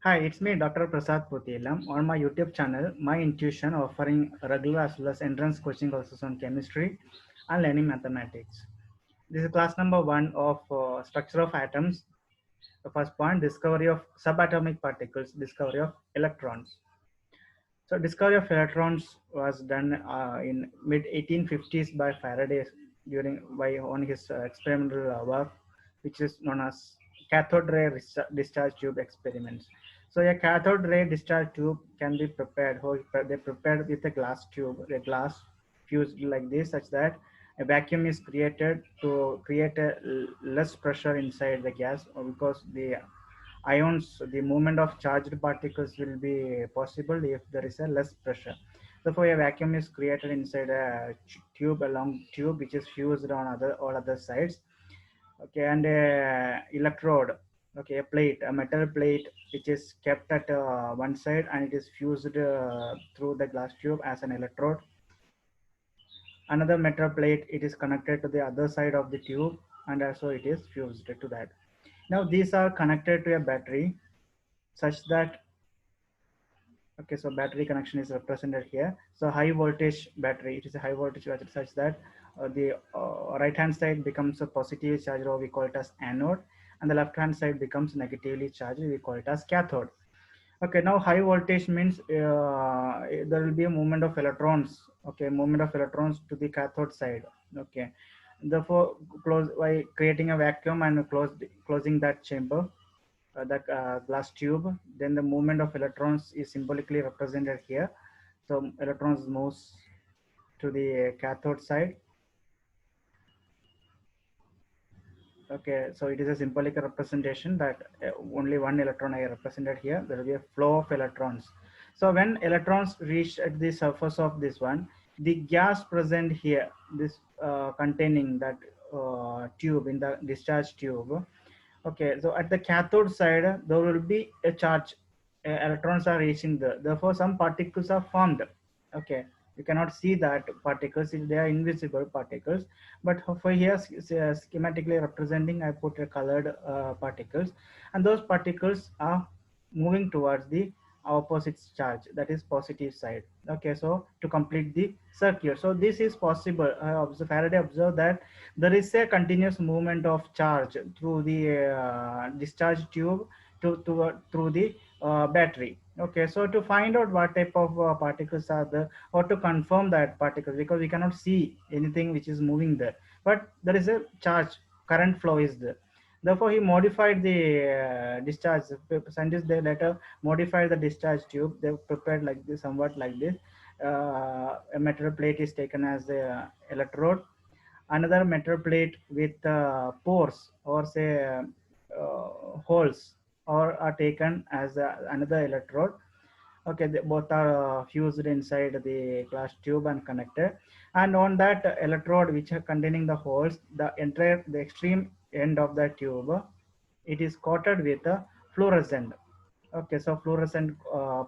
Hi, it's me, Dr. Prasad Putielam. On my YouTube channel, My Intuition, offering regular as well as entrance coaching courses on chemistry and learning mathematics. This is class number one of structure of atoms. The first point, discovery of subatomic particles, discovery of electrons. So, discovery of electrons was done in mid 1850s by Faraday during by on his experimental work, which is known as cathode ray discharge tube experiments. So, a cathode ray discharge tube can be prepared. They prepared with a glass tube, a glass fused like this, such that a vacuum is created to create a less pressure inside the gas, because the ions, the movement of charged particles will be possible if there is a less pressure. Therefore, a vacuum is created inside a tube, a long tube, which is fused on all other sides. Okay, and a electrode. Okay, a plate, a metal plate, which is kept at one side, and it is fused through the glass tube as an electrode. Another metal plate, it is connected to the other side of the tube, and also it is fused to that. Now these are connected to a battery, such that, okay, so battery connection is represented here. So high voltage battery, it is a high voltage battery, such that the right hand side becomes a positive charge, or we call it as anode, and the left hand side becomes negatively charged, we call it as cathode. Okay, now high voltage means there will be a movement of electrons. Okay, movement of electrons to the cathode side. Okay, therefore close by creating a vacuum and closing that chamber, that glass tube. Then the movement of electrons is symbolically represented here. So electrons moves to the cathode side. Okay, so it is a symbolic representation that only one electron I represented here. There will be a flow of electrons. So when electrons reach at the surface of this one, the gas present here, this containing that tube in the discharge tube. Okay, so at the cathode side, there will be a charge. Electrons are reaching there. Therefore, some particles are formed. Okay, you cannot see that particles; they are invisible particles. But for here, schematically representing, I put a colored particles, and those particles are moving towards the opposite charge, that is positive side. Okay, so to complete the circuit, so this is possible. Faraday observed that there is a continuous movement of charge through the discharge tube through the battery. Okay, so to find out what type of particles are there, or to confirm that particles, because we cannot see anything which is moving there, but there is a charge, current flow is there. Therefore, he modified the discharge. Scientists, they later modified the discharge tube. They prepared like this, somewhat like this. A metal plate is taken as the electrode. Another metal plate with pores, or say holes, or are taken as another electrode. Okay, they both are fused inside the glass tube and connected. And on that electrode, which are containing the holes, the extreme end of the tube, it is coated with a fluorescent. Okay, so fluorescent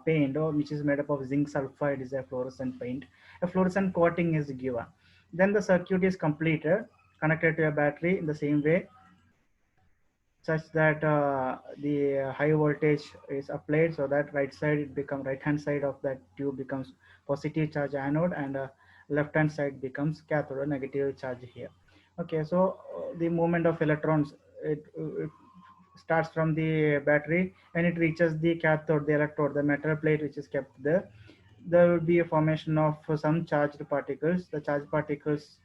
paint, or which is made up of zinc sulfide, is a fluorescent paint. A fluorescent coating is given. Then the circuit is completed, connected to a battery in the same way, such that the high voltage is applied, so that right hand side of that tube becomes positive charge anode, and left hand side becomes cathode, negative charge here. Okay, so the movement of electrons, it starts from the battery, and it reaches the cathode, the electrode, the metal plate which is kept there. There will be a formation of some charged particles. The charged particles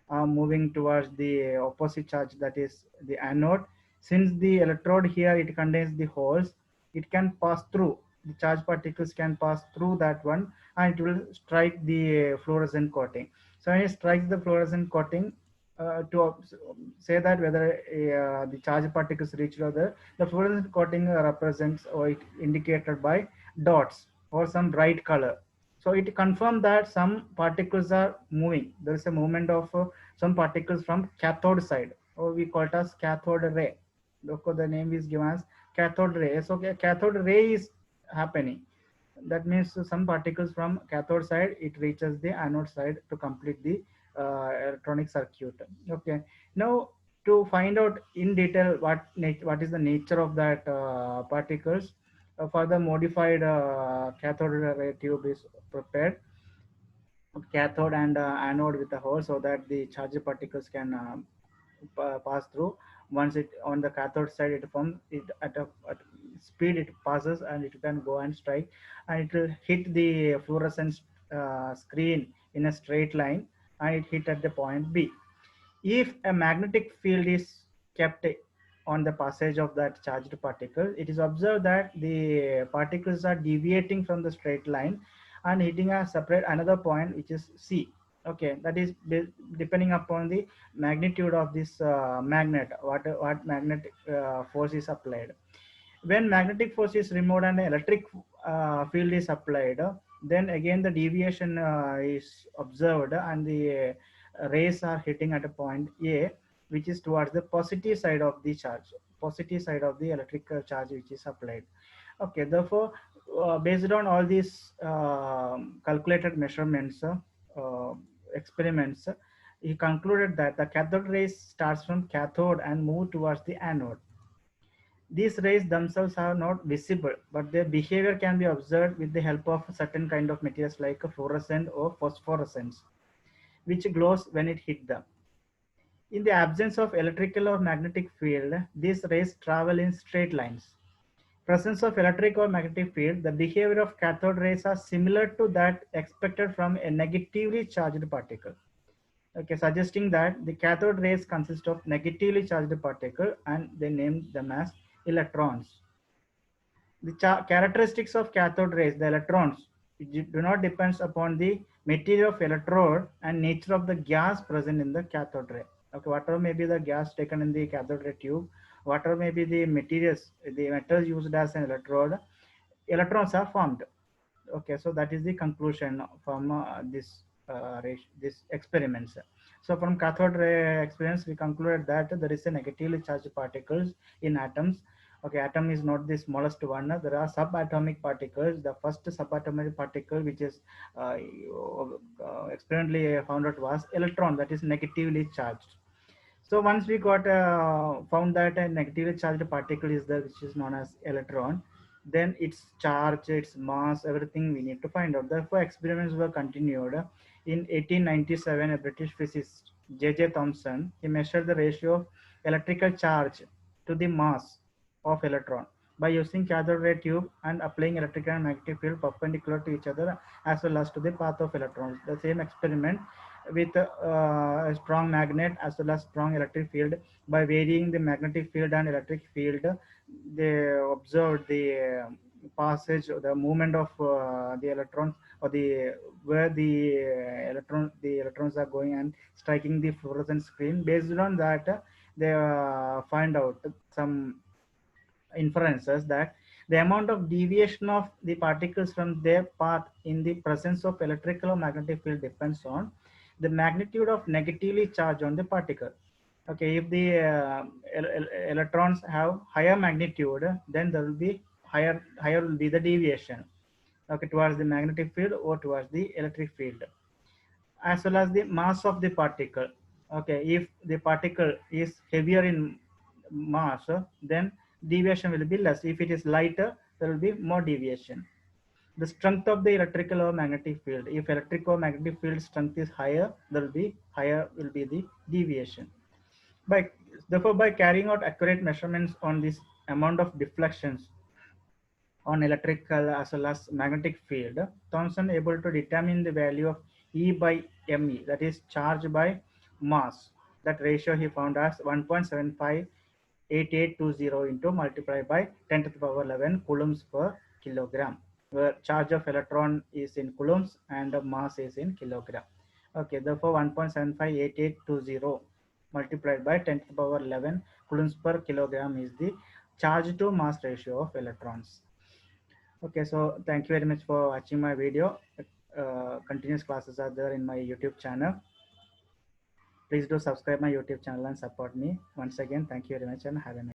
are moving towards the opposite charge, that is the anode. Since the electrode here, it contains the holes, it can pass through, the charged particles can pass through that one, and it will strike the fluorescent coating. So when it strikes the fluorescent coating, to say that whether the charged particles reach the fluorescent coating represents, or it indicated by dots or some bright color. So it confirmed that some particles are moving. There is a movement of some particles from cathode side, or we call it as cathode ray. Therefore, the name is given as cathode ray. So cathode ray is happening. That means some particles from cathode side, it reaches the anode side to complete the electronic circuit. Okay. Now, to find out in detail what is the nature of that particles, further modified cathode ray tube is prepared, cathode and anode with a hole, so that the charged particles can pass through. Once it on the cathode side, it forms it at speed, it passes and it can go and strike, and it will hit the fluorescent screen in a straight line, and it hit at the point B. If a magnetic field is kept on the passage of that charged particle, it is observed that the particles are deviating from the straight line and hitting a separate another point, which is C. Okay, that is depending upon the magnitude of this magnet, what magnetic force is applied. When magnetic force is removed and electric field is applied, then again the deviation is observed, and the rays are hitting at a point A, which is towards the positive side of the charge, positive side of the electrical charge which is applied. Okay, therefore, based on all these calculated measurements, uh, experiments, he concluded that the cathode rays starts from cathode and move towards the anode. These rays themselves are not visible, but their behavior can be observed with the help of certain kind of materials like fluorescent or phosphorescence, which glows when it hit them. In the absence of electrical or magnetic field, these rays travel in straight lines. Presence of electric or magnetic field, the behavior of cathode rays are similar to that expected from a negatively charged particle. Okay, suggesting that the cathode rays consist of negatively charged particle, and they named them as electrons. The characteristics of cathode rays, the electrons, do not depend upon the material of electrode and nature of the gas present in the cathode ray. Okay, whatever may be the gas taken in the cathode ray tube, whatever may be the materials, the metals used as an electrode, electrons are formed. Okay, so that is the conclusion from this experiments. So from cathode ray experience, we concluded that there is a negatively charged particles in atoms. Okay, atom is not the smallest one. There are subatomic particles. The first subatomic particle which is experimentally found out was electron, that is negatively charged. So once we got found that a negatively charged particle is there, which is known as electron, then its charge, its mass, everything we need to find out. Therefore, experiments were continued. In 1897, a British physicist, J.J. Thomson, he measured the ratio of electrical charge to the mass of electron by using cathode ray tube and applying electrical and magnetic field perpendicular to each other, as well as to the path of electrons. The same experiment with a strong magnet as well as strong electric field. By varying the magnetic field and electric field, they observed the passage or the movement of the electrons, or the where the electrons are going and striking the fluorescent screen. Based on that, they find out some inferences that the amount of deviation of the particles from their path in the presence of electrical or magnetic field depends on the magnitude of negatively charge on the particle. Okay, if the electrons have higher magnitude, then there will be higher will be the deviation, okay, towards the magnetic field or towards the electric field, as well as the mass of the particle. Okay, if the particle is heavier in mass, then deviation will be less. If it is lighter, there will be more deviation. The strength of the electrical or magnetic field, if electric or magnetic field strength is higher, there will be higher will be the deviation. By therefore, by carrying out accurate measurements on this amount of deflections on electrical as well as magnetic field, Thomson able to determine the value of E by ME, that is charge by mass. That ratio he found as 1.758820 into multiplied by 10 to the power 11 coulombs per kilogram, where charge of electron is in coulombs and the mass is in kilogram. Okay, therefore 1.758820 multiplied by 10 to the power 11 coulombs per kilogram is the charge to mass ratio of electrons. Okay, so thank you very much for watching my video. Continuous classes are there in my YouTube channel. Please do subscribe my YouTube channel and support me. Once again, thank you very much and have a nice day.